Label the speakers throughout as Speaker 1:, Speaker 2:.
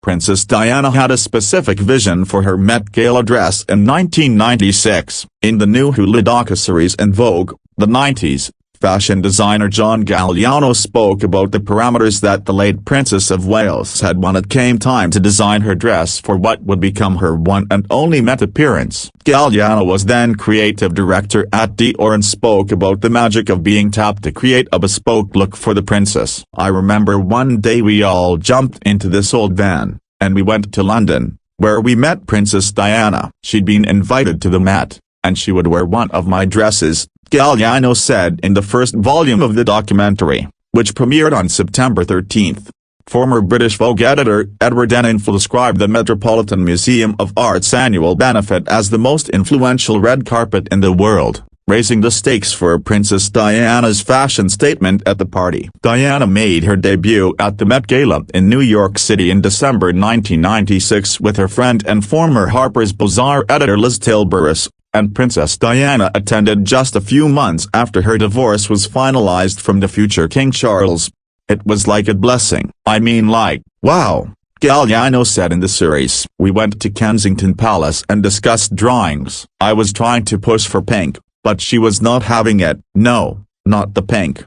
Speaker 1: Princess Diana had a specific vision for her Met Gala dress in 1996. In the new Hulu docuseries In Vogue, the 90s, fashion designer John Galliano spoke about the parameters that the late Princess of Wales had when it came time to design her dress for what would become her one and only Met appearance. Galliano was then creative director at Dior and spoke about the magic of being tapped to create a bespoke look for the princess. "I remember one day we all jumped into this old van, and we went to London, where we met Princess Diana. She'd been invited to the Met, and she would wear one of my dresses," Galliano said in the first volume of the documentary, which premiered on September 13. Former British Vogue editor Edward Enninful described the Metropolitan Museum of Art's annual benefit as the most influential red carpet in the world, raising the stakes for Princess Diana's fashion statement at the party. Diana made her debut at the Met Gala in New York City in December 1996 with her friend and former Harper's Bazaar editor Liz Tilburis, and Princess Diana attended just a few months after her divorce was finalized from the future King Charles. "It was like a blessing. I mean, like, wow," Galliano said in the series. "We went to Kensington Palace and discussed drawings. I was trying to push for pink, but she was not having it. No, not the pink.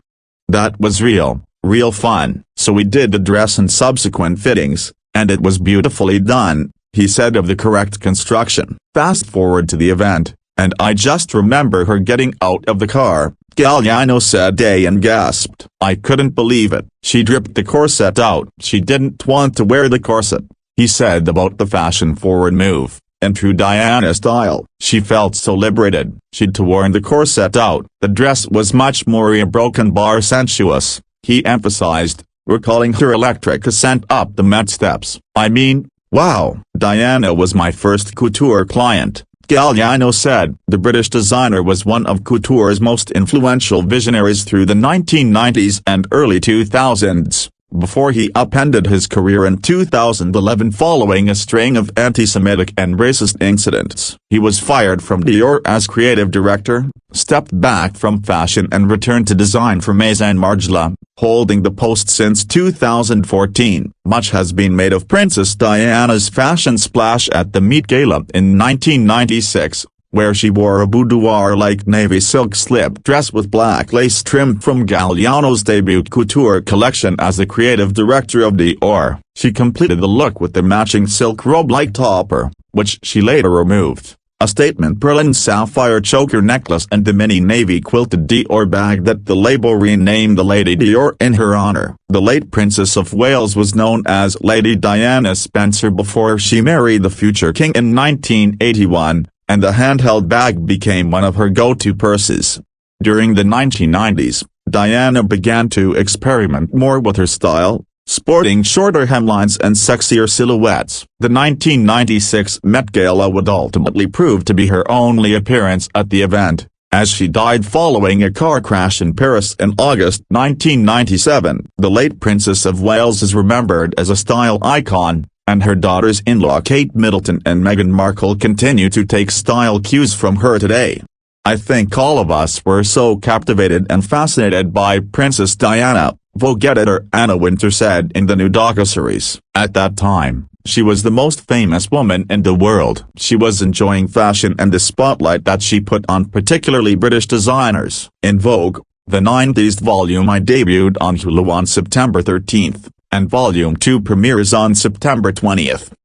Speaker 1: That was real fun. So we did the dress and subsequent fittings, and it was beautifully done," he said of the correct construction. Fast forward to the event, "and I just remember her getting out of the car," Galliano said and gasped. "I couldn't believe it. She dripped the corset out. She didn't want to wear the corset," he said about the fashion-forward move. In true Diana style, she felt so liberated. She'd worn the corset out. "The dress was much more broken bar sensuous," he emphasized, recalling her electric ascent up the Met steps. "I mean, wow. Diana was my first couture client," Galliano said. The British designer was one of couture's most influential visionaries through the 1990s and early 2000s, before he upended his career in 2011 following a string of anti-Semitic and racist incidents. He was fired from Dior as creative director, stepped back from fashion and returned to design for Maison Margiela, holding the post since 2014. Much has been made of Princess Diana's fashion splash at the Met Gala in 1996, where she wore a boudoir-like navy silk slip dress with black lace trim from Galliano's debut couture collection as the creative director of Dior. She completed the look with the matching silk robe-like topper, which she later removed, a statement brilliant sapphire choker necklace and the mini navy quilted Dior bag that the label renamed the Lady Dior in her honor. The late Princess of Wales was known as Lady Diana Spencer before she married the future king in 1981, and the handheld bag became one of her go-to purses. During the 1990s, Diana began to experiment more with her style, sporting shorter hemlines and sexier silhouettes. The 1996 Met Gala would ultimately prove to be her only appearance at the event, as she died following a car crash in Paris in August 1997. The late Princess of Wales is remembered as a style icon, and her daughters-in-law Kate Middleton and Meghan Markle continue to take style cues from her today. "I think all of us were so captivated and fascinated by Princess Diana," Vogue editor Anna Wintour said in the new docuseries. "At that time, she was the most famous woman in the world. She was enjoying fashion and the spotlight that she put on particularly British designers." In Vogue, the 90s volume I debuted on Hulu on September 13, and Volume 2 premieres on September 20.